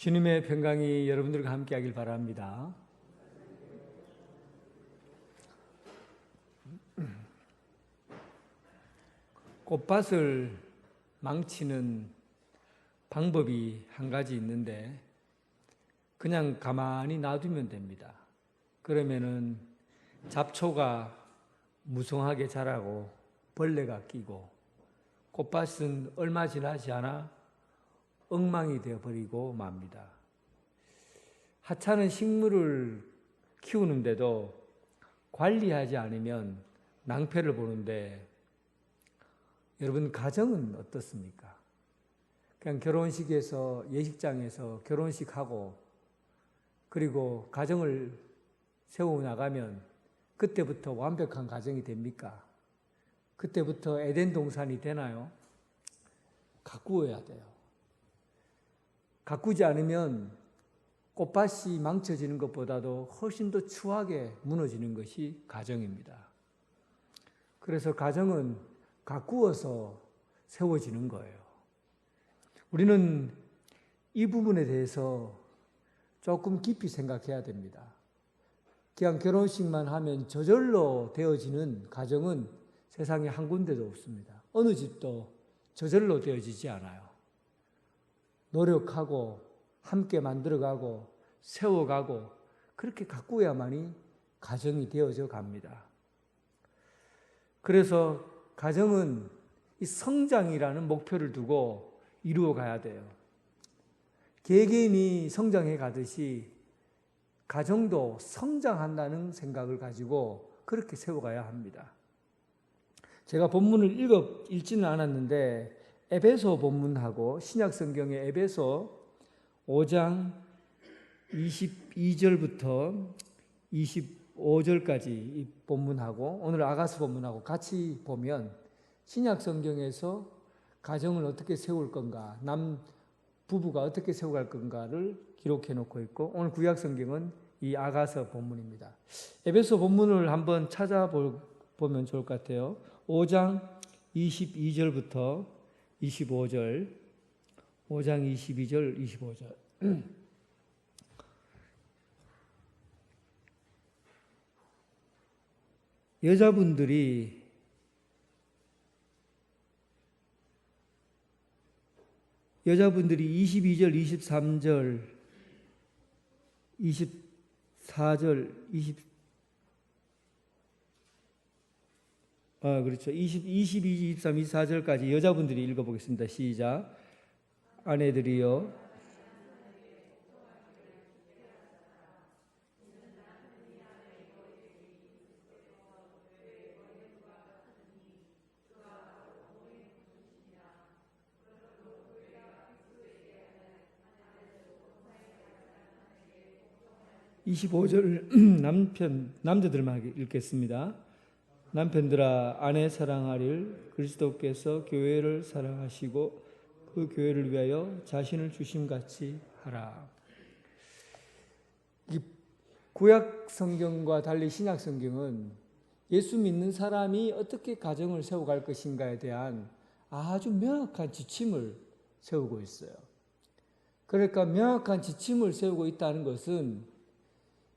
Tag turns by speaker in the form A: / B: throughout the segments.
A: 주님의 평강이 여러분들과 함께하길 바랍니다. 꽃밭을 망치는 방법이 한 가지 있는데 그냥 가만히 놔두면 됩니다. 그러면은 잡초가 무성하게 자라고 벌레가 끼고 꽃밭은 얼마 지나지 않아 엉망이 되어버리고 맙니다. 하찮은 식물을 키우는데도 관리하지 않으면 낭패를 보는데 여러분 가정은 어떻습니까? 그냥 결혼식에서 예식장에서 결혼식하고 그리고 가정을 세워나가면 그때부터 완벽한 가정이 됩니까? 그때부터 에덴 동산이 되나요? 가꾸어야 돼요. 가꾸지 않으면 꽃밭이 망쳐지는 것보다도 훨씬 더 추하게 무너지는 것이 가정입니다. 그래서 가정은 가꾸어서 세워지는 거예요. 우리는 이 부분에 대해서 조금 깊이 생각해야 됩니다. 그냥 결혼식만 하면 저절로 되어지는 가정은 세상에 한 군데도 없습니다. 어느 집도 저절로 되어지지 않아요. 노력하고 함께 만들어가고 세워가고 그렇게 가꾸어야만이 가정이 되어져 갑니다. 그래서 가정은 이 성장이라는 목표를 두고 이루어 가야 돼요. 개개인이 성장해 가듯이 가정도 성장한다는 생각을 가지고 그렇게 세워가야 합니다. 제가 본문을 읽지는 않았는데 에베소 본문하고 신약성경의 에베소 5장 22절부터 25절까지 이 본문하고 오늘 아가서 본문하고 같이 보면 신약성경에서 가정을 어떻게 세울 건가, 부부가 어떻게 세워갈 건가를 기록해 놓고 있고 오늘 구약성경은 이 아가서 본문입니다. 에베소 본문을 한번 찾아보면 좋을 것 같아요. 5장 22절부터 25절, 5장 22절, 25절. 여자분들이 여자분들이 22절, 23절, 24절, 22, 23, 24절까지 여자분들이 읽어보겠습니다. 시작. 아내들이여 남자들만 읽겠습니다. 남편들아 아내 사랑하리를 그리스도께서 교회를 사랑하시고 그 교회를 위하여 자신을 주심같이 하라. 이 구약 성경과 달리 신약 성경은 예수 믿는 사람이 어떻게 가정을 세워갈 것인가에 대한 아주 명확한 지침을 세우고 있어요. 그러니까 명확한 지침을 세우고 있다는 것은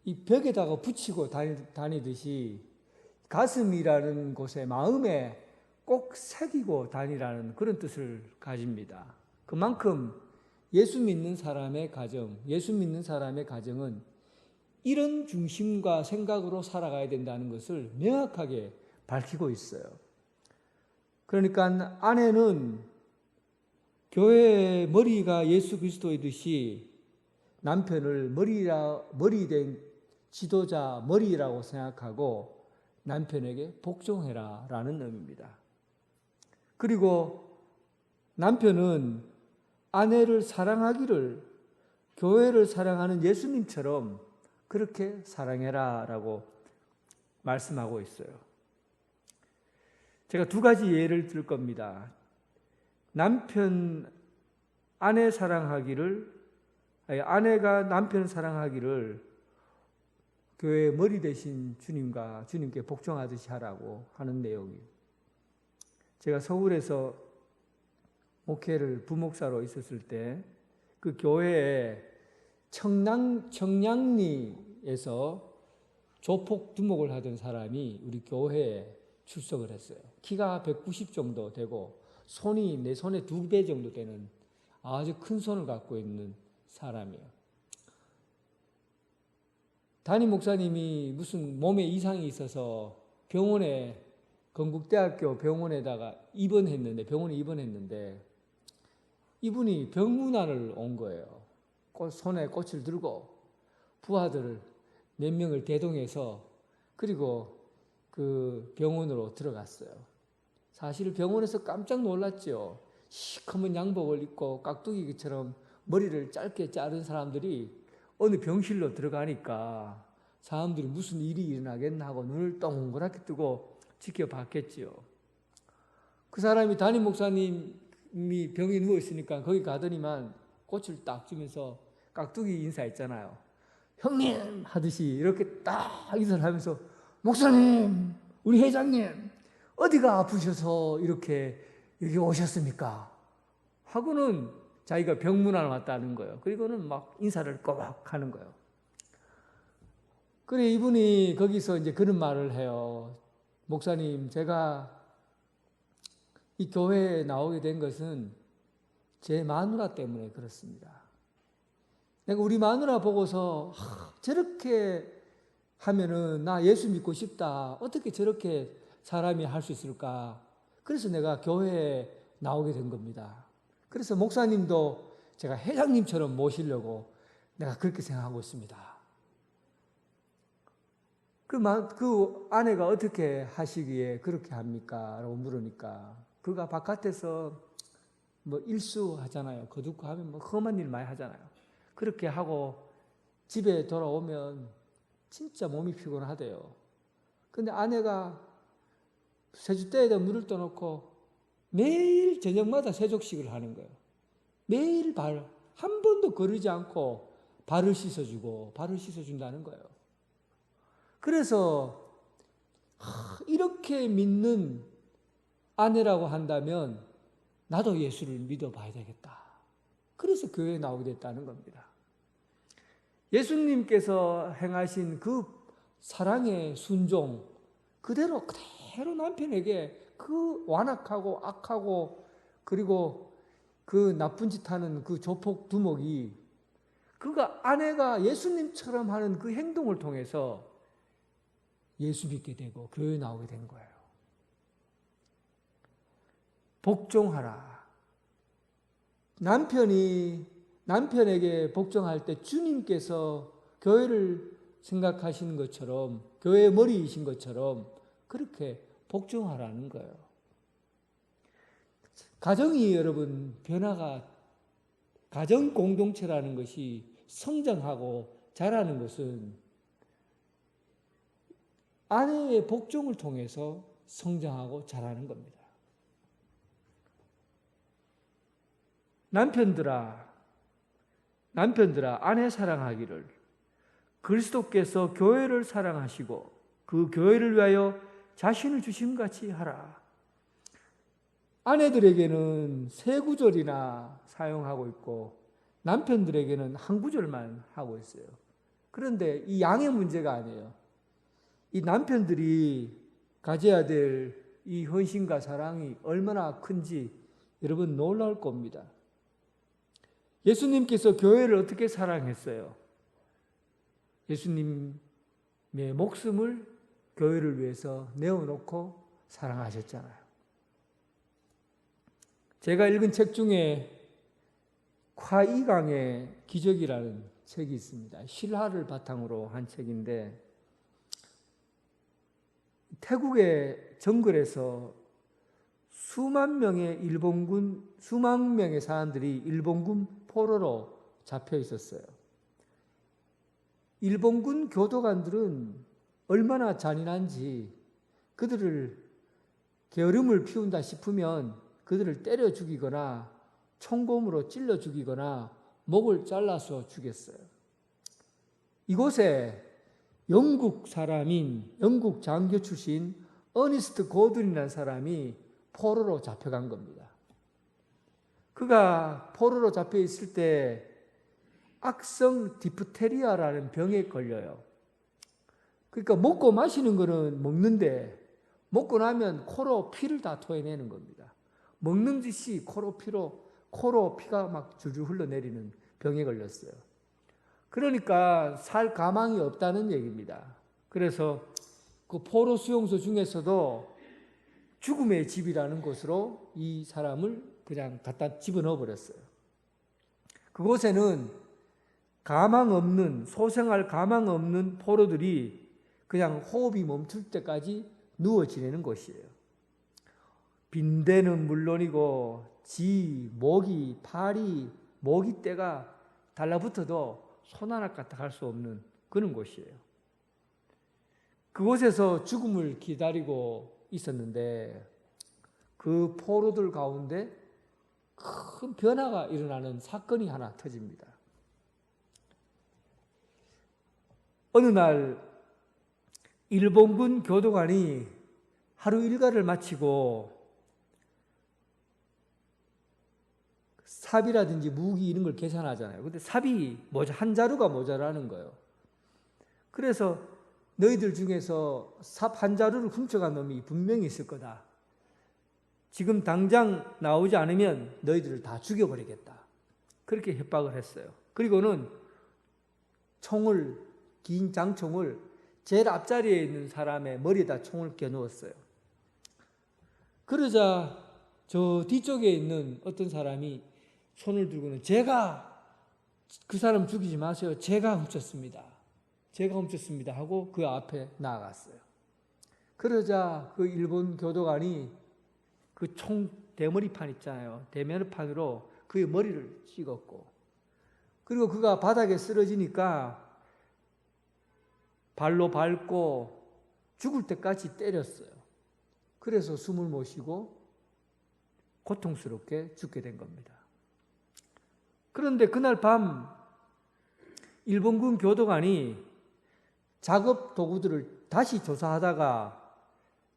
A: 이 벽에다가 붙이고 다니듯이 가슴이라는 곳에 마음에 꼭 새기고 다니라는 그런 뜻을 가집니다. 그만큼 예수 믿는 사람의 가정, 예수 믿는 사람의 가정은 이런 중심과 생각으로 살아가야 된다는 것을 명확하게 밝히고 있어요. 그러니까 아내는 교회의 머리가 예수 그리스도이듯이 남편을 머리 된 지도자 머리라고 생각하고 남편에게 복종해라 라는 의미입니다. 그리고 남편은 아내를 사랑하기를 교회를 사랑하는 예수님처럼 그렇게 사랑해라 라고 말씀하고 있어요. 제가 두 가지 예를 들 겁니다. 아내가 남편 사랑하기를 교회의 머리 되신 주님께 복종하듯이 하라고 하는 내용이에요. 제가 서울에서 목회를 부목사로 있었을 때 그 교회에 청량리에서 조폭 두목을 하던 사람이 우리 교회에 출석을 했어요. 키가 190 정도 되고 손이 내 손의 2배 정도 되는 아주 큰 손을 갖고 있는 사람이에요. 담임 목사님이 무슨 몸에 이상이 있어서 병원에 건국대학교 병원에 입원했는데 이분이 병문안을 온 거예요. 손에 꽃을 들고 부하들 몇 명을 대동해서 그리고 그 병원으로 들어갔어요. 사실 병원에서 깜짝 놀랐죠. 시커먼 양복을 입고 깍두기처럼 머리를 짧게 자른 사람들이 어느 병실로 들어가니까 사람들이 무슨 일이 일어나겠나 하고 눈을 동그랗게 뜨고 지켜봤겠지요. 그 사람이 담임 목사님이 병에 누워있으니까 거기 가더니만 꽃을 딱 주면서 깍두기 인사했잖아요. 형님 하듯이 이렇게 딱 인사를 하면서 목사님, 우리 회장님 어디가 아프셔서 이렇게 여기 오셨습니까? 하고는 자기가 병문안 왔다는 거예요. 그리고는 막 인사를 꼬박 하는 거예요. 그래 이분이 거기서 이제 그런 말을 해요. 목사님, 제가 이 교회에 나오게 된 것은 제 마누라 때문에 그렇습니다. 내가 우리 마누라 보고서 저렇게 하면은 나 예수 믿고 싶다. 어떻게 저렇게 사람이 할 수 있을까? 그래서 내가 교회에 나오게 된 겁니다. 그래서 목사님도 제가 회장님처럼 모시려고 내가 그렇게 생각하고 있습니다. 그 아내가 어떻게 하시기에 그렇게 합니까? 라고 물으니까 그가 바깥에서 뭐 일수하잖아요. 거두고 하면 뭐 험한 일 많이 하잖아요. 그렇게 하고 집에 돌아오면 진짜 몸이 피곤하대요. 근데 아내가 세숫대에다 물을 떠놓고 매일 저녁마다 세족식을 하는 거예요. 매일 한 번도 거르지 않고 발을 씻어준다는 거예요. 그래서 이렇게 믿는 아내라고 한다면 나도 예수를 믿어봐야 되겠다. 그래서 교회에 나오게 됐다는 겁니다. 예수님께서 행하신 그 사랑의 순종 그대로 남편에게 그 완악하고 악하고 그리고 그 나쁜 짓 하는 그 조폭 두목이 아내가 예수님처럼 하는 그 행동을 통해서 예수 믿게 되고 교회에 나오게 된 거예요. 복종하라. 남편에게 복종할 때 주님께서 교회를 생각하시는 것처럼 교회의 머리이신 것처럼 그렇게 복종하라는 거예요. 가정이 여러분 가정 공동체라는 것이 성장하고 자라는 것은 아내의 복종을 통해서 성장하고 자라는 겁니다. 남편들아 아내 사랑하기를 그리스도께서 교회를 사랑하시고 그 교회를 위하여 자신을 주심같이 하라. 아내들에게는 세 구절이나 사용하고 있고 남편들에게는 한 구절만 하고 있어요. 그런데 이 양의 문제가 아니에요. 이 남편들이 가져야 될 이 헌신과 사랑이 얼마나 큰지 여러분 놀라울 겁니다. 예수님께서 교회를 어떻게 사랑했어요? 예수님의 목숨을 교회를 위해서 내어놓고 사랑하셨잖아요. 제가 읽은 책 중에 콰이강의 기적이라는 책이 있습니다. 실화를 바탕으로 한 책인데 태국의 정글에서 수만 명의 사람들이 일본군 포로로 잡혀 있었어요. 일본군 교도관들은 얼마나 잔인한지 그들을 게으름을 피운다 싶으면 그들을 때려 죽이거나 총검으로 찔러 죽이거나 목을 잘라서 죽였어요. 이곳에 영국 장교 출신 어니스트 고든이라는 사람이 포로로 잡혀간 겁니다. 그가 포로로 잡혀 있을 때 악성 디프테리아라는 병에 걸려요. 그러니까 먹고 마시는 거는 먹는데 먹고 나면 코로 피를 다 토해내는 겁니다. 먹는 듯이 코로 피가 막 줄줄 흘러내리는 병에 걸렸어요. 그러니까 살 가망이 없다는 얘기입니다. 그래서 그 포로 수용소 중에서도 죽음의 집이라는 곳으로 이 사람을 그냥 갖다 집어넣어 버렸어요. 그곳에는 소생할 가망 없는 포로들이 그냥 호흡이 멈출 때까지 누워 지내는 곳이에요. 빈대는 물론이고 모기, 파리, 모기떼가 달라붙어도 손 하나 까딱 할 수 없는 그런 곳이에요. 그곳에서 죽음을 기다리고 있었는데 그 포로들 가운데 큰 변화가 일어나는 사건이 하나 터집니다. 어느 날 일본군 교도관이 하루 일과를 마치고 삽이라든지 무기 이런 걸 계산하잖아요. 근데 삽이 한 자루가 모자라는 거예요. 그래서 너희들 중에서 삽 한 자루를 훔쳐간 놈이 분명히 있을 거다. 지금 당장 나오지 않으면 너희들을 다 죽여버리겠다. 그렇게 협박을 했어요. 그리고는 긴 장총을 제일 앞자리에 있는 사람의 머리에다 총을 겨누었어요. 그러자 저 뒤쪽에 있는 어떤 사람이 손을 들고는 제가 그 사람 죽이지 마세요. 제가 훔쳤습니다 하고 그 앞에 나아갔어요. 그러자 그 일본 교도관이 그 총 대머리판 있잖아요. 대머리판으로 그의 머리를 찍었고, 그리고 그가 바닥에 쓰러지니까 발로 밟고 죽을 때까지 때렸어요. 그래서 숨을 못 쉬고 고통스럽게 죽게 된 겁니다. 그런데 그날 밤 일본군 교도관이 작업 도구들을 다시 조사하다가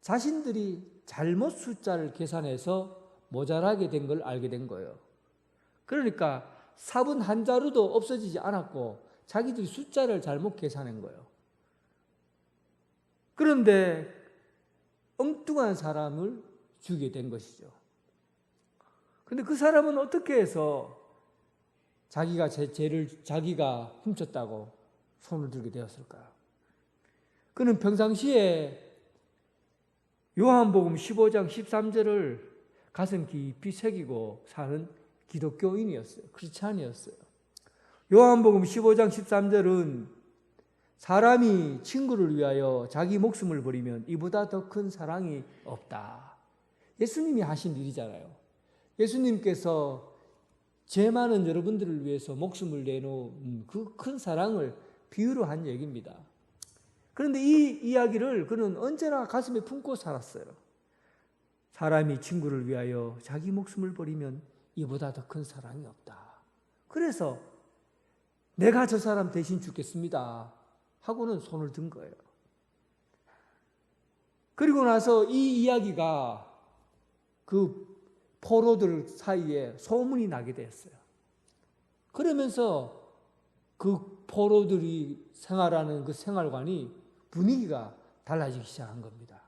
A: 자신들이 잘못 숫자를 계산해서 모자라게 된 걸 알게 된 거예요. 그러니까 삽은 한 자루도 없어지지 않았고 자기들이 숫자를 잘못 계산한 거예요. 그런데 엉뚱한 사람을 죽이게 된 것이죠. 그런데 그 사람은 어떻게 해서 자기가 훔쳤다고 손을 들게 되었을까요? 그는 평상시에 요한복음 15장 13절을 가슴 깊이 새기고 사는 기독교인이었어요. 크리스찬이었어요. 요한복음 15장 13절은 사람이 친구를 위하여 자기 목숨을 버리면 이보다 더 큰 사랑이 없다. 예수님이 하신 일이잖아요. 예수님께서 죄 많은 여러분들을 위해서 목숨을 내놓은 그 큰 사랑을 비유로 한 얘기입니다. 그런데 이 이야기를 그는 언제나 가슴에 품고 살았어요. 사람이 친구를 위하여 자기 목숨을 버리면 이보다 더 큰 사랑이 없다. 그래서 내가 저 사람 대신 죽겠습니다 하고는 손을 든 거예요. 그리고 나서 이 이야기가 그 포로들 사이에 소문이 나게 됐어요. 그러면서 그 포로들이 생활하는 그 생활관이 분위기가 달라지기 시작한 겁니다.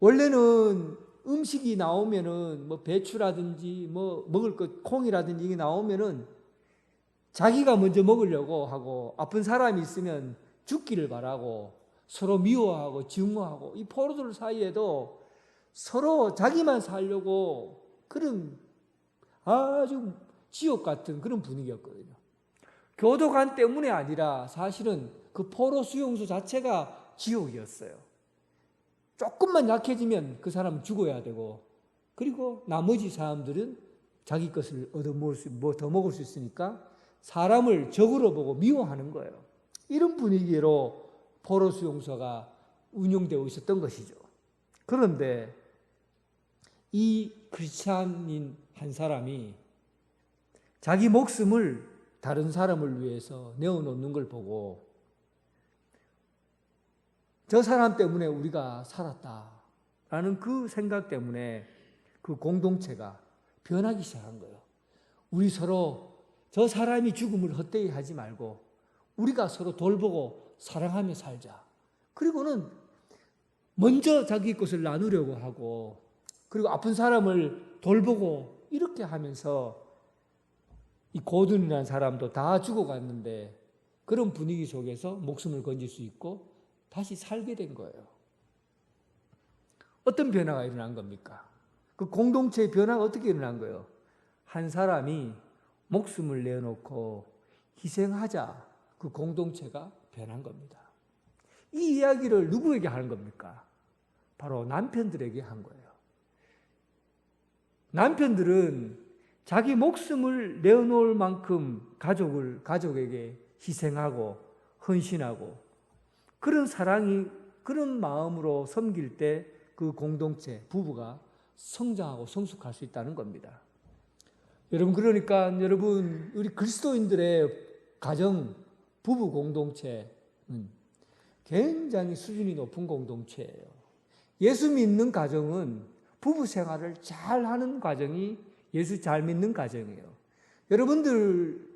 A: 원래는 음식이 나오면은 배추라든지 먹을 것 콩이라든지 이게 나오면은 자기가 먼저 먹으려고 하고 아픈 사람이 있으면 죽기를 바라고 서로 미워하고 증오하고 이 포로들 사이에도 서로 자기만 살려고 그런 아주 지옥 같은 그런 분위기였거든요. 교도관 때문에 아니라 사실은 그 포로 수용소 자체가 지옥이었어요. 조금만 약해지면 그 사람은 죽어야 되고, 그리고 나머지 사람들은 자기 것을 더 먹을 수 있으니까 사람을 적으로 보고 미워하는 거예요. 이런 분위기로 포로 수용소가 운영되고 있었던 것이죠. 그런데 이 크리스찬인 한 사람이 자기 목숨을 다른 사람을 위해서 내어놓는 걸 보고 저 사람 때문에 우리가 살았다라는 그 생각 때문에 그 공동체가 변하기 시작한 거예요. 우리 서로 저 사람이 죽음을 헛되이 하지 말고 우리가 서로 돌보고 사랑하며 살자. 그리고는 먼저 자기 것을 나누려고 하고, 그리고 아픈 사람을 돌보고 이렇게 하면서 이 고든이라는 사람도 다 죽어갔는데 그런 분위기 속에서 목숨을 건질 수 있고 다시 살게 된 거예요. 어떤 변화가 일어난 겁니까? 그 공동체의 변화가 어떻게 일어난 거예요? 한 사람이 목숨을 내어놓고 희생하자 그 공동체가 변한 겁니다. 이 이야기를 누구에게 하는 겁니까? 바로 남편들에게 한 거예요. 남편들은 자기 목숨을 내어놓을 만큼 가족에게 희생하고 헌신하고 그런 사랑이, 그런 마음으로 섬길 때 그 공동체, 부부가 성장하고 성숙할 수 있다는 겁니다. 여러분, 그러니까 우리 그리스도인들의 가정, 부부 공동체는 굉장히 수준이 높은 공동체예요. 예수 믿는 가정은 부부 생활을 잘 하는 가정이 예수 잘 믿는 가정이에요. 여러분들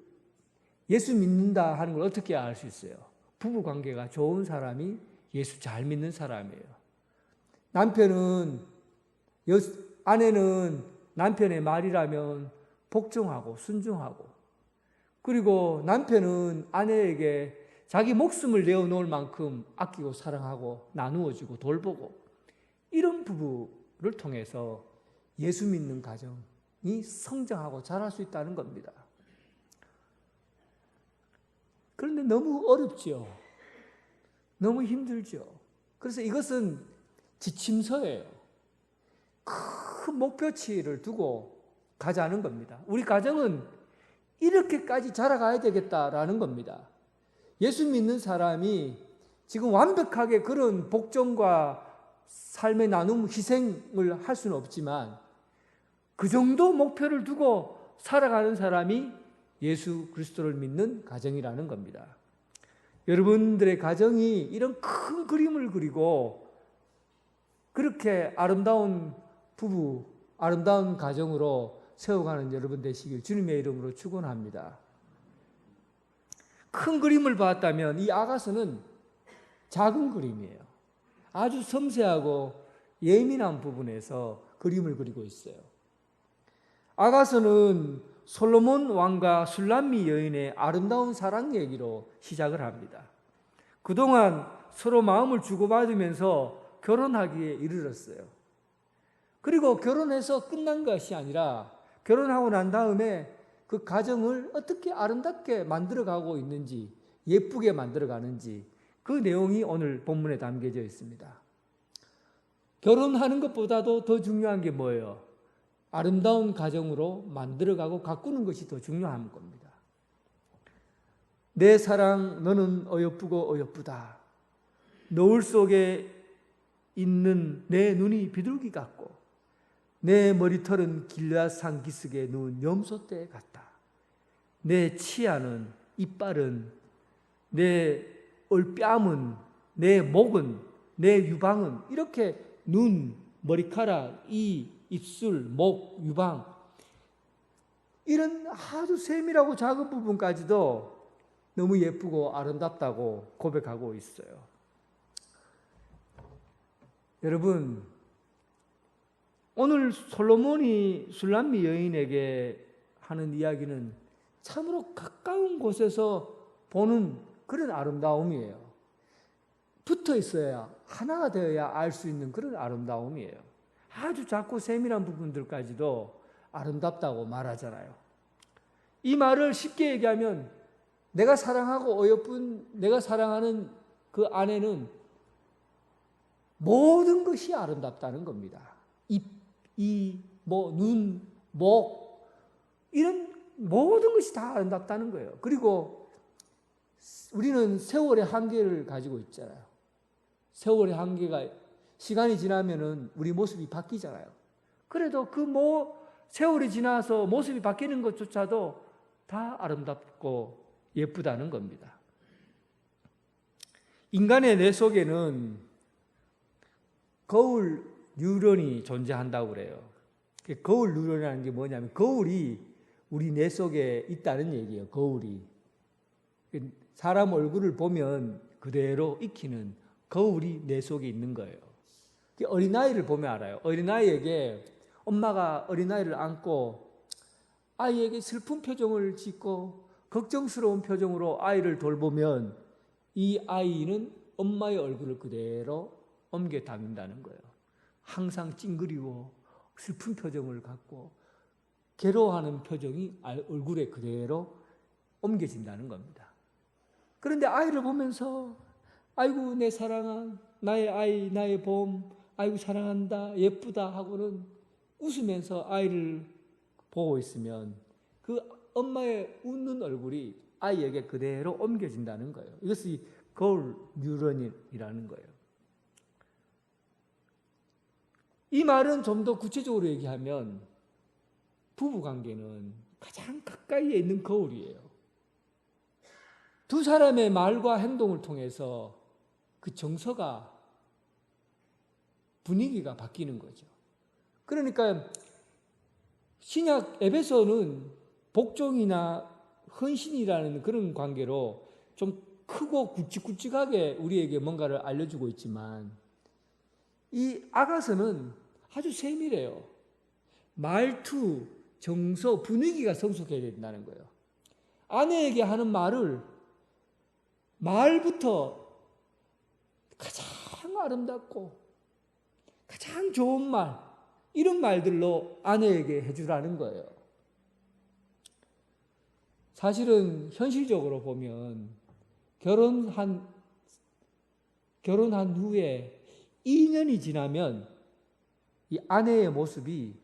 A: 예수 믿는다 하는 걸 어떻게 알 수 있어요? 부부 관계가 좋은 사람이 예수 잘 믿는 사람이에요. 아내는 남편의 말이라면 복종하고 순종하고, 그리고 남편은 아내에게 자기 목숨을 내어놓을 만큼 아끼고 사랑하고 나누어주고 돌보고, 이런 부부를 통해서 예수 믿는 가정이 성장하고 자랄 수 있다는 겁니다. 그런데 너무 어렵죠. 너무 힘들죠. 그래서 이것은 지침서예요. 큰 목표치를 두고 가자는 겁니다. 우리 가정은 이렇게까지 자라가야 되겠다라는 겁니다. 예수 믿는 사람이 지금 완벽하게 그런 복종과 삶의 나눔, 희생을 할 수는 없지만 그 정도 목표를 두고 살아가는 사람이 예수 그리스도를 믿는 가정이라는 겁니다. 여러분들의 가정이 이런 큰 그림을 그리고 그렇게 아름다운 부부, 아름다운 가정으로 세워가는 여러분 되시길 주님의 이름으로 축원합니다. 큰 그림을 봤다면 이 아가서는 작은 그림이에요. 아주 섬세하고 예민한 부분에서 그림을 그리고 있어요. 아가서는 솔로몬 왕과 술람미 여인의 아름다운 사랑 얘기로 시작을 합니다. 그동안 서로 마음을 주고받으면서 결혼하기에 이르렀어요. 그리고 결혼해서 끝난 것이 아니라 결혼하고 난 다음에 그 가정을 어떻게 아름답게 만들어가고 있는지, 예쁘게 만들어가는지 그 내용이 오늘 본문에 담겨져 있습니다. 결혼하는 것보다도 더 중요한 게 뭐예요? 아름다운 가정으로 만들어가고 가꾸는 것이 더 중요한 겁니다. 내 사랑 너는 어여쁘고 어여쁘다. 노을 속에 있는 내 눈이 비둘기 같고 내 머리털은 길앗산 기슭에 누운 염소떼 같다. 내 치아는, 이빨은, 내 얼뺨은, 내 목은, 내 유방은, 이렇게 눈, 머리카락, 이, 입술, 목, 유방, 이런 아주 세밀하고 작은 부분까지도 너무 예쁘고 아름답다고 고백하고 있어요. 여러분, 오늘 솔로몬이 술람미 여인에게 하는 이야기는 참으로 가까운 곳에서 보는 그런 아름다움이에요. 붙어 있어야, 하나가 되어야 알 수 있는 그런 아름다움이에요. 아주 작고 세밀한 부분들까지도 아름답다고 말하잖아요. 이 말을 쉽게 얘기하면 내가 사랑하고 어여쁜 내가 사랑하는 그 아내는 모든 것이 아름답다는 겁니다. 눈, 목, 이런 모든 것이 다 아름답다는 거예요. 그리고 우리는 세월의 한계를 가지고 있잖아요. 세월의 한계가 시간이 지나면은 우리 모습이 바뀌잖아요. 그래도 세월이 지나서 모습이 바뀌는 것조차도 다 아름답고 예쁘다는 겁니다. 인간의 뇌 속에는 거울 뉴런이 존재한다고 그래요. 거울 뉴런이라는 게 뭐냐면 거울이 우리 뇌 속에 있다는 얘기예요. 거울이. 사람 얼굴을 보면 그대로 익히는 거울이 뇌 속에 있는 거예요. 어린아이를 보면 알아요. 어린아이에게 엄마가 어린아이를 안고 아이에게 슬픈 표정을 짓고 걱정스러운 표정으로 아이를 돌보면 이 아이는 엄마의 얼굴을 그대로 옮겨 담는다는 거예요. 항상 찡그리고 슬픈 표정을 갖고 괴로워하는 표정이 얼굴에 그대로 옮겨진다는 겁니다. 그런데 아이를 보면서 아이고 내 사랑한 나의 아이 나의 봄 아이고 사랑한다 예쁘다 하고는 웃으면서 아이를 보고 있으면 그 엄마의 웃는 얼굴이 아이에게 그대로 옮겨진다는 거예요. 이것이 거울 뉴런이라는 거예요. 이 말은 좀 더 구체적으로 얘기하면 부부관계는 가장 가까이에 있는 거울이에요. 두 사람의 말과 행동을 통해서 그 정서가 분위기가 바뀌는 거죠. 그러니까 신약 에베소는 복종이나 헌신이라는 그런 관계로 좀 크고 굵직굵직하게 우리에게 뭔가를 알려주고 있지만 이 아가서는 아주 세밀해요. 말투, 정서, 분위기가 성숙해야 된다는 거예요. 아내에게 하는 말부터 가장 아름답고 가장 좋은 말, 이런 말들로 아내에게 해주라는 거예요. 사실은 현실적으로 보면 결혼한 후에 2년이 지나면 이 아내의 모습이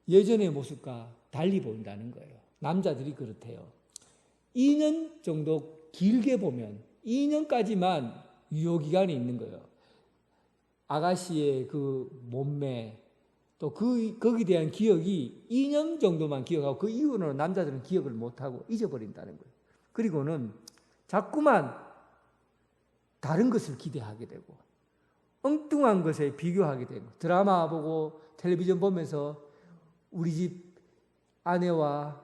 A: 예전의 모습과 달리 보인다는 거예요. 남자들이 그렇대요. 2년 정도 길게 보면 2년까지만 유효기간이 있는 거예요. 아가씨의 그 몸매 또 거기에 대한 기억이 2년 정도만 기억하고 그 이후로는 남자들은 기억을 못하고 잊어버린다는 거예요. 그리고는 자꾸만 다른 것을 기대하게 되고 엉뚱한 것에 비교하게 되고 드라마 보고 텔레비전 보면서 우리 집 아내와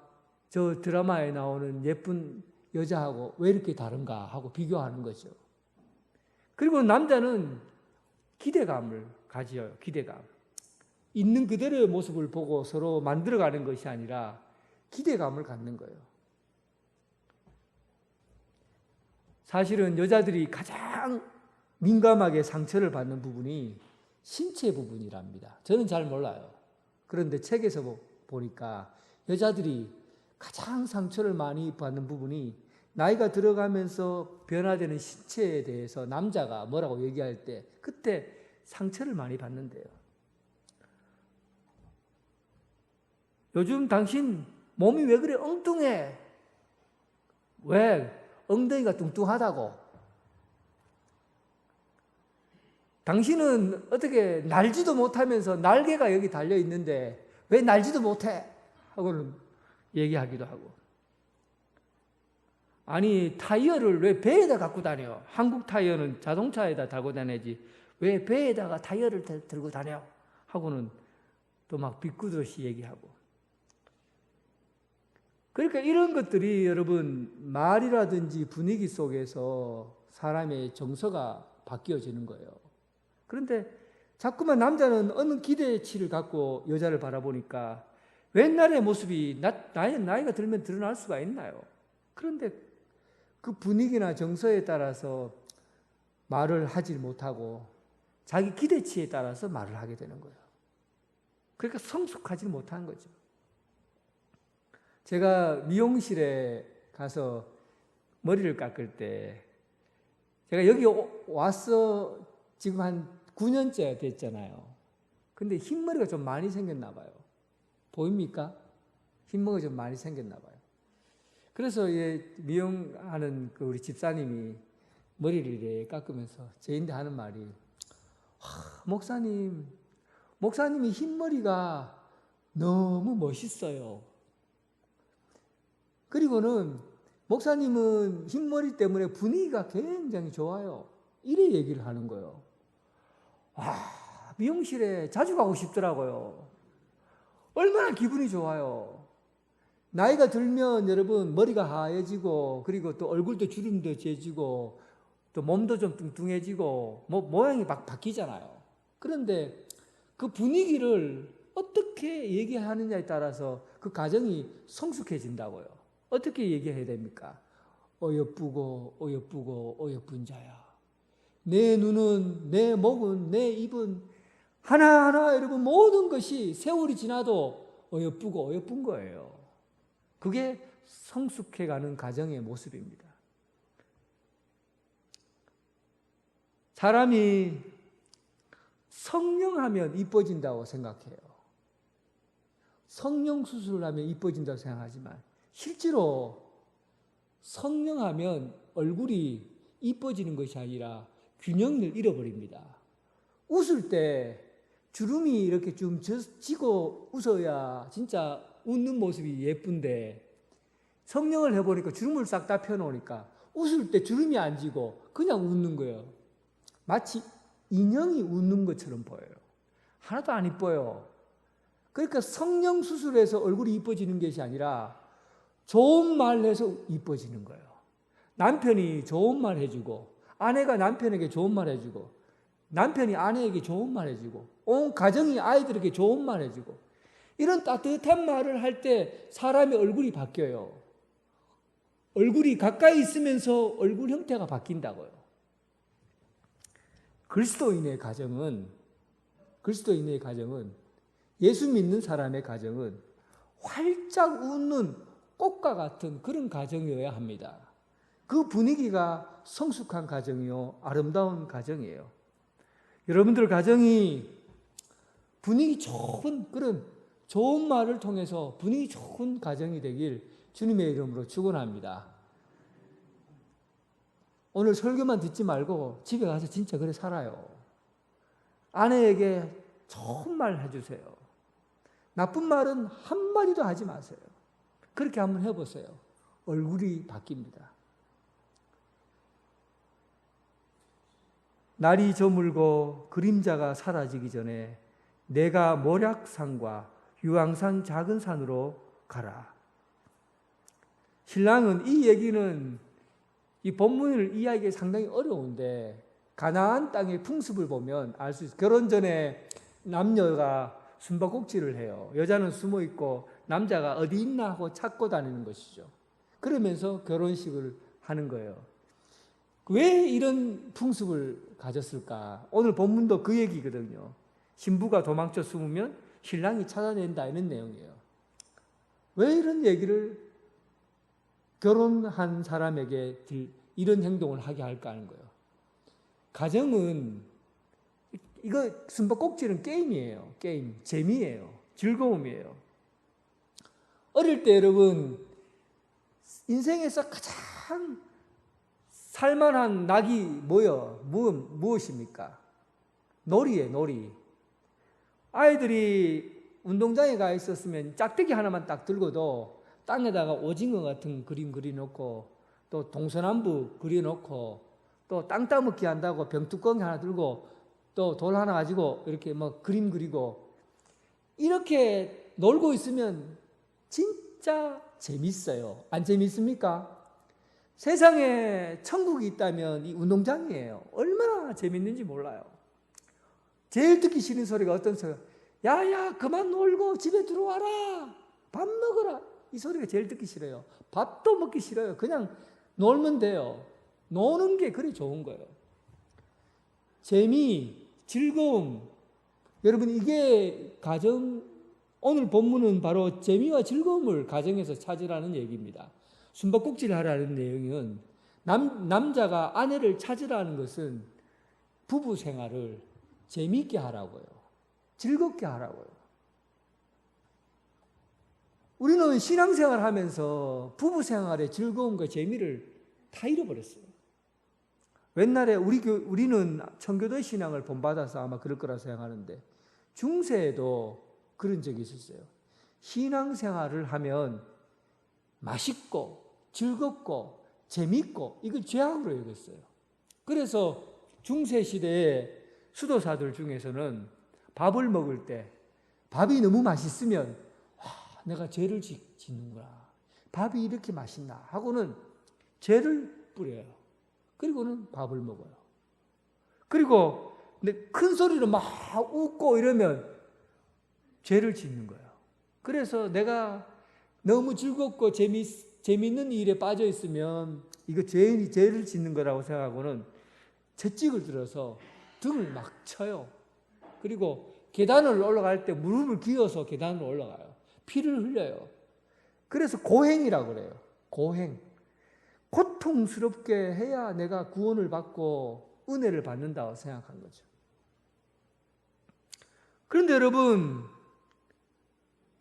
A: 저 드라마에 나오는 예쁜 여자하고 왜 이렇게 다른가 하고 비교하는 거죠. 그리고 남자는 기대감을 가져요. 기대감. 있는 그대로의 모습을 보고 서로 만들어가는 것이 아니라 기대감을 갖는 거예요. 사실은 여자들이 가장 민감하게 상처를 받는 부분이 신체 부분이랍니다. 저는 잘 몰라요. 그런데 책에서 보니까 여자들이 가장 상처를 많이 받는 부분이 나이가 들어가면서 변화되는 신체에 대해서 남자가 뭐라고 얘기할 때 그때 상처를 많이 받는데요. 요즘 당신 몸이 왜 그래 엉뚱해? 왜? 엉덩이가 뚱뚱하다고. 당신은 어떻게 날지도 못하면서 날개가 여기 달려 있는데 왜 날지도 못해? 하고는 얘기하기도 하고. 아니 타이어를 왜 배에다 갖고 다녀? 한국 타이어는 자동차에다 달고 다니지 왜 배에다가 타이어를 들고 다녀? 하고는 또 막 비꼬듯이 얘기하고. 그러니까 이런 것들이 여러분 말이라든지 분위기 속에서 사람의 정서가 바뀌어지는 거예요. 그런데 자꾸만 남자는 어느 기대치를 갖고 여자를 바라보니까 옛날의 모습이 나이가 들면 드러날 수가 있나요? 그런데 그 분위기나 정서에 따라서 말을 하지 못하고 자기 기대치에 따라서 말을 하게 되는 거예요. 그러니까 성숙하지 못한 거죠. 제가 미용실에 가서 머리를 깎을 때 제가 여기 와서 지금 한 9년째 됐잖아요. 근데 흰머리가 좀 많이 생겼나 봐요. 보입니까? 흰머리가 좀 많이 생겼나 봐요. 그래서 미용하는 그 우리 집사님이 머리를 이렇게 깎으면서 저인데 하는 말이 목사님이 흰머리가 너무 멋있어요. 그리고는 목사님은 흰머리 때문에 분위기가 굉장히 좋아요. 이래 얘기를 하는 거예요. 미용실에 자주 가고 싶더라고요. 얼마나 기분이 좋아요. 나이가 들면 여러분 머리가 하얘지고 그리고 또 얼굴도 주름도 재지고 또 몸도 좀 뚱뚱해지고 모양이 막 바뀌잖아요. 그런데 그 분위기를 어떻게 얘기하느냐에 따라서 그 가정이 성숙해진다고요. 어떻게 얘기해야 됩니까? 어여쁘고 어여쁘고 어여쁜 자야. 내 눈은, 내 목은, 내 입은 하나하나 여러분 모든 것이 세월이 지나도 어여쁘고 어여쁜 거예요. 그게 성숙해가는 가정의 모습입니다. 사람이 성령하면 이뻐진다고 생각해요. 성령 수술을 하면 이뻐진다고 생각하지만 실제로 성령하면 얼굴이 이뻐지는 것이 아니라 균형을 잃어버립니다. 웃을 때 주름이 이렇게 좀 지고 웃어야 진짜 웃는 모습이 예쁜데 성령을 해보니까 주름을 싹 다 펴놓으니까 웃을 때 주름이 안 지고 그냥 웃는 거예요. 마치 인형이 웃는 것처럼 보여요. 하나도 안 이뻐요. 그러니까 성령 수술해서 얼굴이 이뻐지는 것이 아니라 좋은 말 해서 이뻐지는 거예요. 남편이 좋은 말 해주고 아내가 남편에게 좋은 말 해주고 남편이 아내에게 좋은 말 해주고 온 가정이 아이들에게 좋은 말 해주고 이런 따뜻한 말을 할 때 사람의 얼굴이 바뀌어요. 얼굴이 가까이 있으면서 얼굴 형태가 바뀐다고요. 그리스도인의 가정은 예수 믿는 사람의 가정은 활짝 웃는 꽃과 같은 그런 가정이어야 합니다. 그 분위기가 성숙한 가정이요 아름다운 가정이에요. 여러분들 가정이 분위기 좋은 그런 좋은 말을 통해서 분위기 좋은 가정이 되길 주님의 이름으로 축원합니다. 오늘 설교만 듣지 말고 집에 가서 진짜 그래 살아요. 아내에게 좋은 말 해주세요. 나쁜 말은 한마디도 하지 마세요. 그렇게 한번 해보세요. 얼굴이 바뀝니다. 날이 저물고 그림자가 사라지기 전에 내가 모략산과 유황산 작은 산으로 가라. 신랑은 이 얘기는 이 본문을 이해하기 상당히 어려운데 가나안 땅의 풍습을 보면 알 수 있어요. 결혼 전에 남녀가 숨바꼭질을 해요. 여자는 숨어 있고 남자가 어디 있나 하고 찾고 다니는 것이죠. 그러면서 결혼식을 하는 거예요. 왜 이런 풍습을 가졌을까? 오늘 본문도 그 얘기거든요. 신부가 도망쳐 숨으면 신랑이 찾아낸다 이런 내용이에요. 왜 이런 얘기를 결혼한 사람에게 이런 행동을 하게 할까 하는 거예요. 가정은 이거 숨바꼭질은 게임이에요. 게임, 재미예요. 즐거움이에요. 어릴 때 여러분 인생에서 가장 살만한 낙이 무엇입니까? 놀이예요, 놀이. 아이들이 운동장에 가 있었으면 짝대기 하나만 딱 들고도 땅에다가 오징어 같은 그림 그려놓고 또 동서남북 그려놓고 또 땅 따먹기 한다고 병뚜껑 하나 들고 또 돌 하나 가지고 이렇게 그림 그리고 이렇게 놀고 있으면 진짜 재밌어요. 안 재밌습니까? 세상에 천국이 있다면 이 운동장이에요. 얼마나 재밌는지 몰라요. 제일 듣기 싫은 소리가 어떤 소리가 야야 그만 놀고 집에 들어와라 밥 먹어라 이 소리가 제일 듣기 싫어요. 밥도 먹기 싫어요. 그냥 놀면 돼요. 노는 게 그리 좋은 거예요. 재미, 즐거움. 여러분 이게 오늘 본문은 바로 재미와 즐거움을 가정에서 찾으라는 얘기입니다. 숨바꼭질 하라는 내용은 남자가 아내를 찾으라는 것은 부부 생활을 재미있게 하라고요. 즐겁게 하라고요. 우리는 신앙생활 하면서 부부 생활의 즐거움과 재미를 다 잃어버렸어요. 옛날에 우리는 청교도 신앙을 본받아서 아마 그럴 거라 생각하는데 중세에도 그런 적이 있었어요. 신앙생활을 하면 맛있고 즐겁고 재밌고 이걸 죄악으로 여겼어요. 그래서 중세시대에 수도사들 중에서는 밥을 먹을 때 밥이 너무 맛있으면 내가 죄를 짓는구나. 밥이 이렇게 맛있나 하고는 죄를 뿌려요. 그리고는 밥을 먹어요. 그리고 큰 소리로 막 웃고 이러면 죄를 짓는 거예요. 그래서 내가 너무 즐겁고 재밌는 일에 빠져 있으면 이거 죄를 짓는 거라고 생각하고는 채찍을 들어서 등을 막 쳐요. 그리고 계단을 올라갈 때 무릎을 기어서 계단을 올라가요. 피를 흘려요. 그래서 고행이라고 그래요. 고행. 고통스럽게 해야 내가 구원을 받고 은혜를 받는다고 생각한 거죠. 그런데 여러분,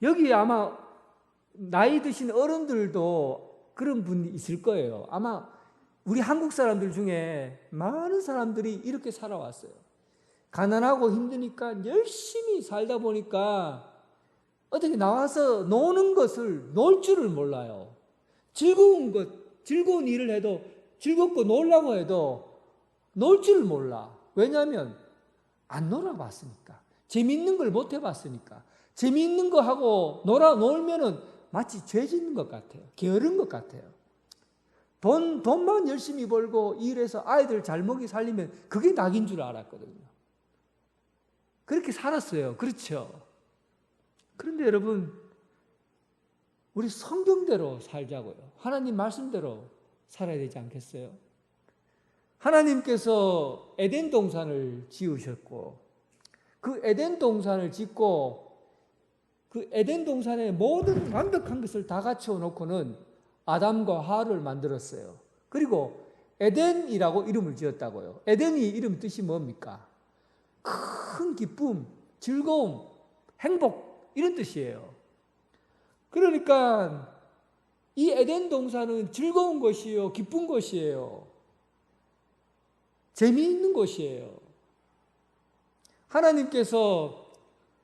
A: 여기 아마 나이 드신 어른들도 그런 분이 있을 거예요. 아마 우리 한국 사람들 중에 많은 사람들이 이렇게 살아왔어요. 가난하고 힘드니까 열심히 살다 보니까 어떻게 나와서 노는 것을 놀 줄을 몰라요. 즐거운 일을 해도 즐겁고 놀라고 해도 놀 줄을 몰라. 왜냐하면 안 놀아봤으니까. 재미있는 걸 못 해봤으니까. 재미있는 거 하고 놀면은 마치 죄 짓는 것 같아요. 게으른 것 같아요. 돈만 열심히 벌고 일해서 아이들 잘 먹이 살리면 그게 낙인 줄 알았거든요. 그렇게 살았어요. 그렇죠? 그런데 여러분, 우리 성경대로 살자고요. 하나님 말씀대로 살아야 되지 않겠어요? 하나님께서 에덴 동산을 지으셨고 그 에덴 동산을 짓고 그 에덴 동산의 모든 완벽한 것을 다 갖춰 놓고는 아담과 하와를 만들었어요. 그리고 에덴이라고 이름을 지었다고요. 에덴이 이름 뜻이 뭡니까? 큰 기쁨, 즐거움, 행복 이런 뜻이에요. 그러니까 이 에덴 동산은 즐거운 것이에요. 기쁜 것이에요. 재미있는 것이에요. 하나님께서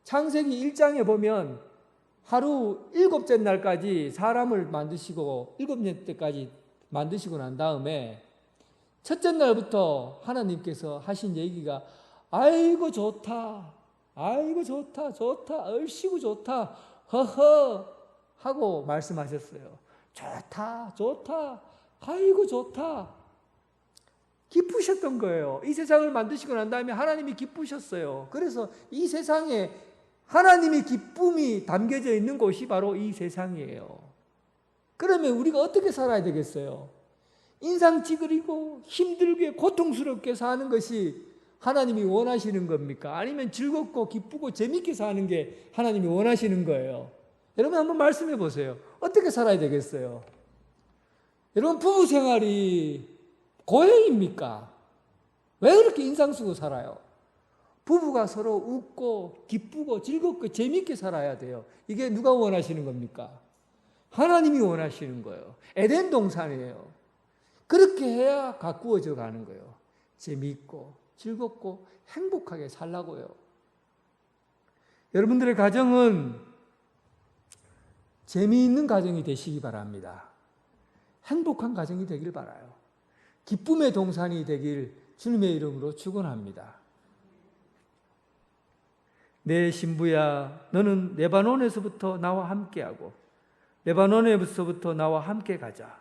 A: 창세기 1장에 보면 하루 7째 날까지 사람을 만드시고 7째 때까지 만드시고 난 다음에 첫째 날부터 하나님께서 하신 얘기가 아이고 좋다, 아이고 좋다, 얼씨구 좋다, 허허 하고 말씀하셨어요. 좋다, 아이고 좋다. 기쁘셨던 거예요. 이 세상을 만드시고 난 다음에 하나님이 기쁘셨어요. 그래서 이 세상에 하나님의 기쁨이 담겨져 있는 곳이 바로 이 세상이에요. 그러면 우리가 어떻게 살아야 되겠어요? 인상 찌그리고 힘들게 고통스럽게 사는 것이 하나님이 원하시는 겁니까? 아니면 즐겁고 기쁘고 재밌게 사는 게 하나님이 원하시는 거예요? 여러분 한번 말씀해 보세요. 어떻게 살아야 되겠어요? 여러분 부부 생활이 고행입니까? 왜 그렇게 인상 쓰고 살아요? 부부가 서로 웃고 기쁘고 즐겁고 재밌게 살아야 돼요. 이게 누가 원하시는 겁니까? 하나님이 원하시는 거예요. 에덴 동산이에요. 그렇게 해야 가꾸어져 가는 거예요. 재미있고 즐겁고 행복하게 살라고요. 여러분들의 가정은 재미있는 가정이 되시기 바랍니다. 행복한 가정이 되길 바라요. 기쁨의 동산이 되길 주님의 이름으로 축원합니다. 내 신부야, 너는 레바논에서부터 나와 함께하고 레바논에서부터 나와 함께 가자.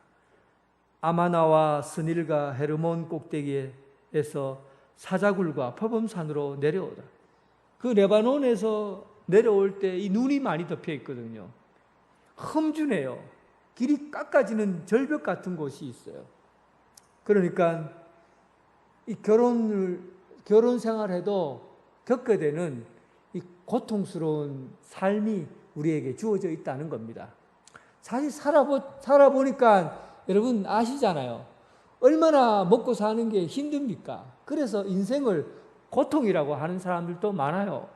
A: 아마나와 스닐과 헤르몬 꼭대기에서 사자굴과 퍼범산으로 내려오다. 그 레바논에서 내려올 때 이 눈이 많이 덮여 있거든요. 험준해요. 길이 깎아지는 절벽 같은 곳이 있어요. 그러니까 이 결혼 생활해도 겪게 되는 이 고통스러운 삶이 우리에게 주어져 있다는 겁니다. 사실 살아보니까 여러분 아시잖아요. 얼마나 먹고 사는 게 힘듭니까? 그래서 인생을 고통이라고 하는 사람들도 많아요.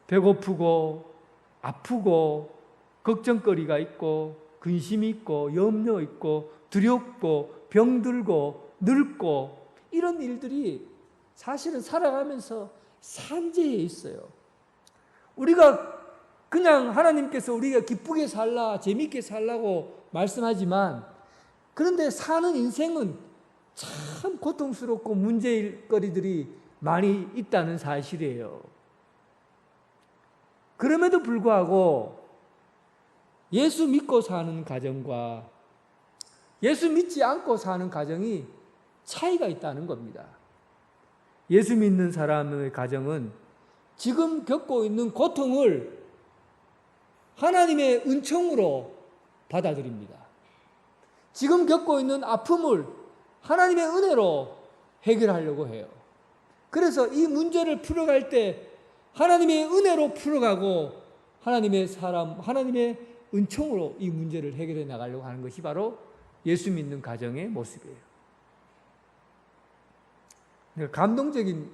A: 배고프고 아프고 걱정거리가 있고 근심이 있고 염려 있고 두렵고 병들고 늙고 이런 일들이 사실은 살아가면서 산재해 있어요. 우리가 그냥 하나님께서 우리가 기쁘게 살라 재밌게 살라고 말씀하지만 그런데 사는 인생은 참 고통스럽고 문제일거리들이 많이 있다는 사실이에요. 그럼에도 불구하고 예수 믿고 사는 가정과 예수 믿지 않고 사는 가정이 차이가 있다는 겁니다. 예수 믿는 사람의 가정은 지금 겪고 있는 고통을 하나님의 은총으로 받아들입니다. 지금 겪고 있는 아픔을 하나님의 은혜로 해결하려고 해요. 그래서 이 문제를 풀어갈 때 하나님의 은혜로 풀어가고 하나님의 은총으로 이 문제를 해결해 나가려고 하는 것이 바로 예수 믿는 가정의 모습이에요. 감동적인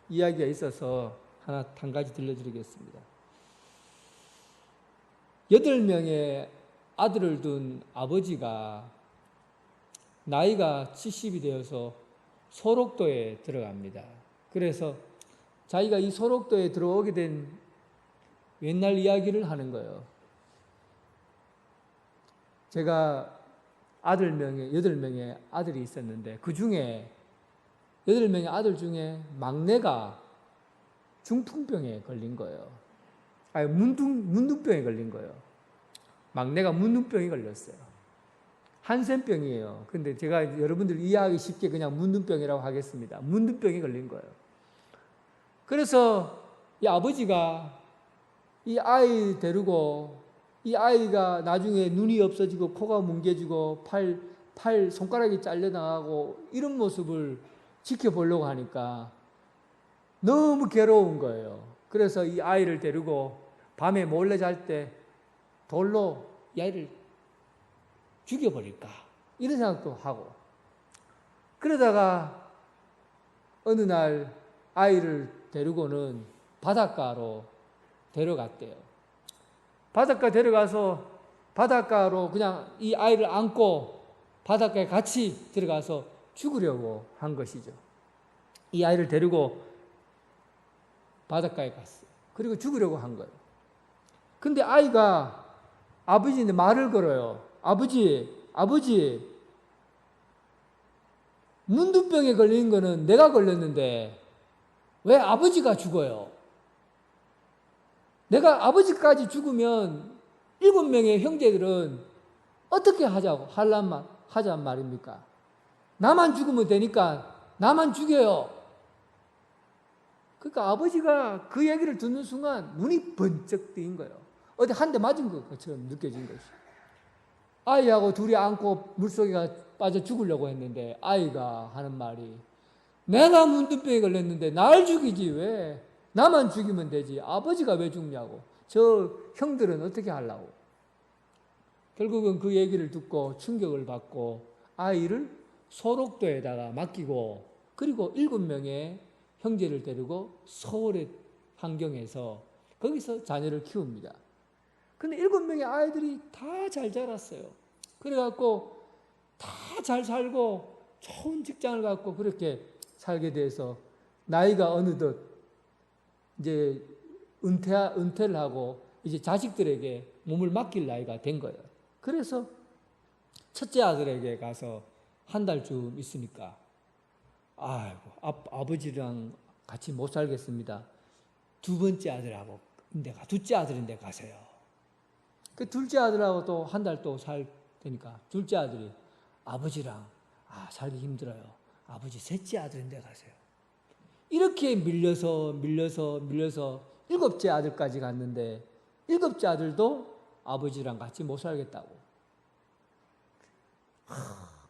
A: 이야기가 있어서 한 가지 들려드리겠습니다. 8명의 아들을 둔 아버지가 나이가 70이 되어서 소록도에 들어갑니다. 그래서 자기가 이 소록도에 들어오게 된 옛날 이야기를 하는 거예요. 제가 8명의 아들이 있었는데 그 중에 8명의 아들 중에 막내가 중풍병에 걸린 거예요. 아니, 문둥병에 걸린 거예요. 막내가 문둥병에 걸렸어요. 한센병이에요. 근데 제가 여러분들 이해하기 쉽게 그냥 문둥병이라고 하겠습니다. 문둥병에 걸린 거예요. 그래서 이 아버지가 이 아이 데리고 이 아이가 나중에 눈이 없어지고 코가 뭉개지고 팔 손가락이 잘려나가고 이런 모습을 지켜보려고 하니까 너무 괴로운 거예요. 그래서 이 아이를 데리고 밤에 몰래 잘 때 돌로 이 아이를 죽여버릴까 이런 생각도 하고, 그러다가 어느 날 아이를 데리고는 바닷가로 데려갔대요. 바닷가 데려가서 바닷가로 그냥 이 아이를 안고 바닷가에 같이 들어가서 죽으려고 한 것이죠. 이 아이를 데리고 바닷가에 갔어요. 그리고 죽으려고 한 거예요. 근데 아이가 아버지한테 말을 걸어요. 아버지, 문둥병에 걸린 거는 내가 걸렸는데 왜 아버지가 죽어요? 내가 아버지까지 죽으면 7명의 형제들은 어떻게 하자는 말입니까? 나만 죽으면 되니까 나만 죽여요. 그러니까 아버지가 그 얘기를 듣는 순간 눈이 번쩍 뜨인 거예요. 어디 한 대 맞은 것처럼 느껴진 것이. 아이하고 둘이 안고 물속에 빠져 죽으려고 했는데 아이가 하는 말이, 내가 문둥병에 걸렸는데 날 죽이지 왜 나만 죽이면 되지 아버지가 왜 죽냐고, 저 형들은 어떻게 하려고. 결국은 그 얘기를 듣고 충격을 받고 아이를 소록도에다가 맡기고 그리고 7명의 형제를 데리고 서울의 환경에서 거기서 자녀를 키웁니다. 근데 7명의 아이들이 다 잘 자랐어요. 그래갖고 다 잘 살고 좋은 직장을 갖고 그렇게 살게 돼서 나이가 어느덧 이제 은퇴를 하고 이제 자식들에게 몸을 맡길 나이가 된 거예요. 그래서 첫째 아들에게 가서 한 달쯤 있으니까, 아이고, 아버지랑 같이 못 살겠습니다. 두 번째 아들하고 둘째 아들인데 가세요. 그 둘째 아들하고 또 한 달 또 살 테니까 둘째 아들이 아버지랑 살기 힘들어요. 아버지 셋째 아들인데 가세요. 이렇게 밀려서 7째 아들까지 갔는데 7째 아들도 아버지랑 같이 못 살겠다고.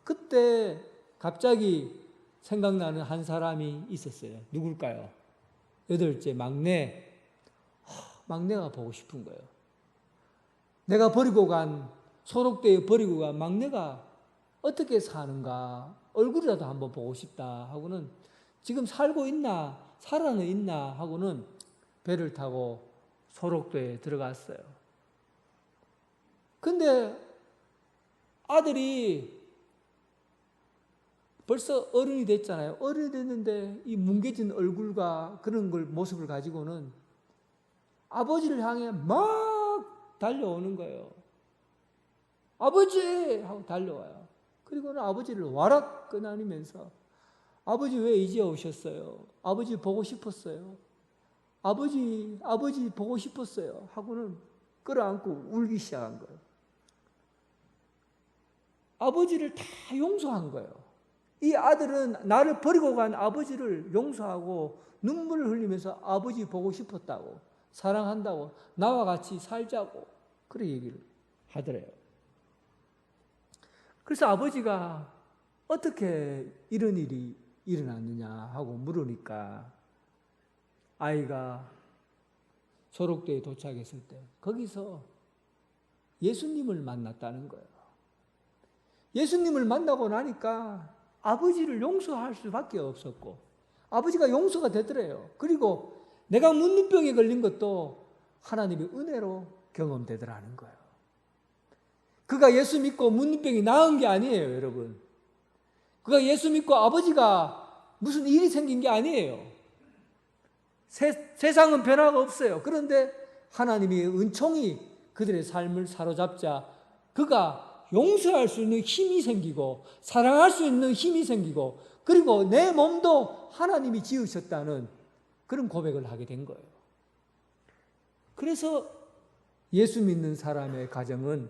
A: 그때 갑자기 생각나는 한 사람이 있었어요. 누굴까요? 8째 막내가 보고 싶은 거예요. 내가 소록도에 버리고 간 막내가 어떻게 사는가 얼굴이라도 한번 보고 싶다 하고는, 지금 살고 있나 살아는 있나 하고는 배를 타고 소록도에 들어갔어요. 근데 아들이 벌써 어른이 됐잖아요. 어른이 됐는데 이 뭉개진 얼굴과 그런 모습을 가지고는 아버지를 향해 막 달려오는 거예요. 아버지! 하고 달려와요. 그리고는 아버지를 와락 끄나니면서, 아버지 왜 이제 오셨어요? 아버지 보고 싶었어요. 아버지 보고 싶었어요. 하고는 끌어안고 울기 시작한 거예요. 아버지를 다 용서한 거예요. 이 아들은 나를 버리고 간 아버지를 용서하고 눈물을 흘리면서 아버지 보고 싶었다고, 사랑한다고, 나와 같이 살자고 그렇게 얘기를 하더래요. 그래서 아버지가 어떻게 이런 일이 일어났느냐 하고 물으니까 아이가 소록대에 도착했을 때 거기서 예수님을 만났다는 거예요. 예수님을 만나고 나니까 아버지를 용서할 수밖에 없었고 아버지가 용서가 되더래요. 그리고 내가 문둥병에 걸린 것도 하나님의 은혜로 경험되더라는 거예요. 그가 예수 믿고 문둥병이 나은 게 아니에요, 여러분. 그가 예수 믿고 아버지가 무슨 일이 생긴 게 아니에요. 세상은 변화가 없어요. 그런데 하나님의 은총이 그들의 삶을 사로잡자 그가 용서할 수 있는 힘이 생기고 사랑할 수 있는 힘이 생기고 그리고 내 몸도 하나님이 지으셨다는 그런 고백을 하게 된 거예요. 그래서 예수 믿는 사람의 가정은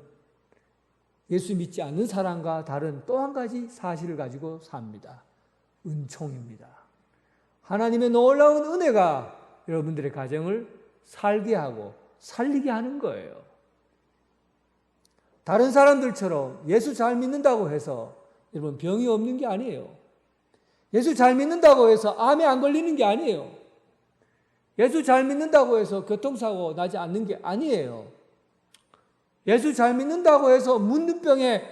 A: 예수 믿지 않는 사람과 다른 또 한 가지 사실을 가지고 삽니다. 은총입니다. 하나님의 놀라운 은혜가 여러분들의 가정을 살게 하고 살리게 하는 거예요. 다른 사람들처럼 예수 잘 믿는다고 해서 여러분 병이 없는 게 아니에요. 예수 잘 믿는다고 해서 암에 안 걸리는 게 아니에요. 예수 잘 믿는다고 해서 교통사고 나지 않는 게 아니에요. 예수 잘 믿는다고 해서 문둥병에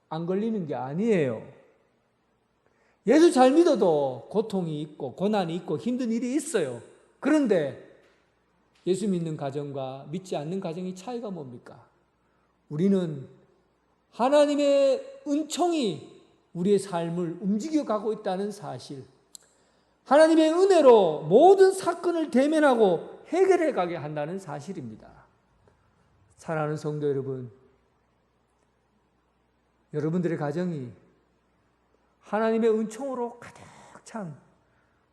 A: 안 걸리는 게 아니에요. 예수 잘 믿어도 고통이 있고 고난이 있고 힘든 일이 있어요. 그런데 예수 믿는 가정과 믿지 않는 가정의 차이가 뭡니까? 우리는 하나님의 은총이 우리의 삶을 움직여가고 있다는 사실, 하나님의 은혜로 모든 사건을 대면하고 해결해 가게 한다는 사실입니다. 사랑하는 성도 여러분, 여러분들의 가정이 하나님의 은총으로 가득 찬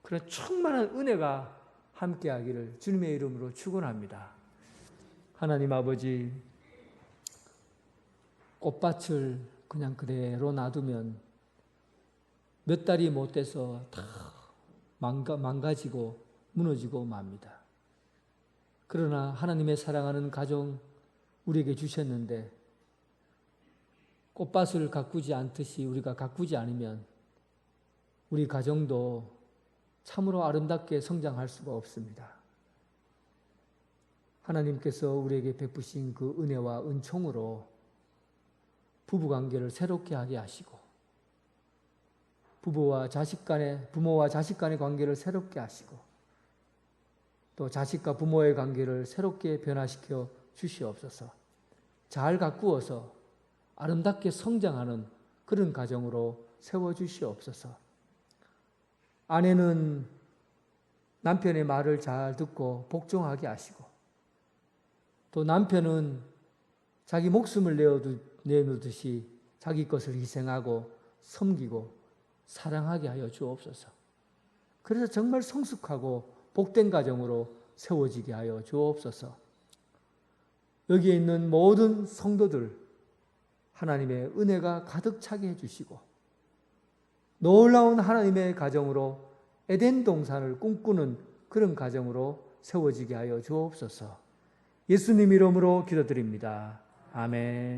A: 그런 충만한 은혜가 함께하기를 주님의 이름으로 축원합니다. 하나님 아버지, 꽃밭을 그냥 그대로 놔두면 몇 달이 못 돼서 다 망가지고 무너지고 맙니다. 그러나 하나님의 사랑하는 가정 우리에게 주셨는데 꽃밭을 가꾸지 않듯이 우리가 가꾸지 않으면 우리 가정도 참으로 아름답게 성장할 수가 없습니다. 하나님께서 우리에게 베푸신 그 은혜와 은총으로 부부관계를 새롭게 하게 하시고 부모와 자식 간의 관계를 새롭게 하시고 또 자식과 부모의 관계를 새롭게 변화시켜 주시옵소서. 잘 가꾸어서 아름답게 성장하는 그런 가정으로 세워주시옵소서. 아내는 남편의 말을 잘 듣고 복종하게 하시고 또 남편은 자기 목숨을 내놓듯이 자기 것을 희생하고 섬기고 사랑하게 하여 주옵소서. 그래서 정말 성숙하고 복된 가정으로 세워지게 하여 주옵소서. 여기에 있는 모든 성도들 하나님의 은혜가 가득 차게 해주시고 놀라운 하나님의 가정으로 에덴 동산을 꿈꾸는 그런 가정으로 세워지게 하여 주옵소서. 예수님 이름으로 기도드립니다. 아멘.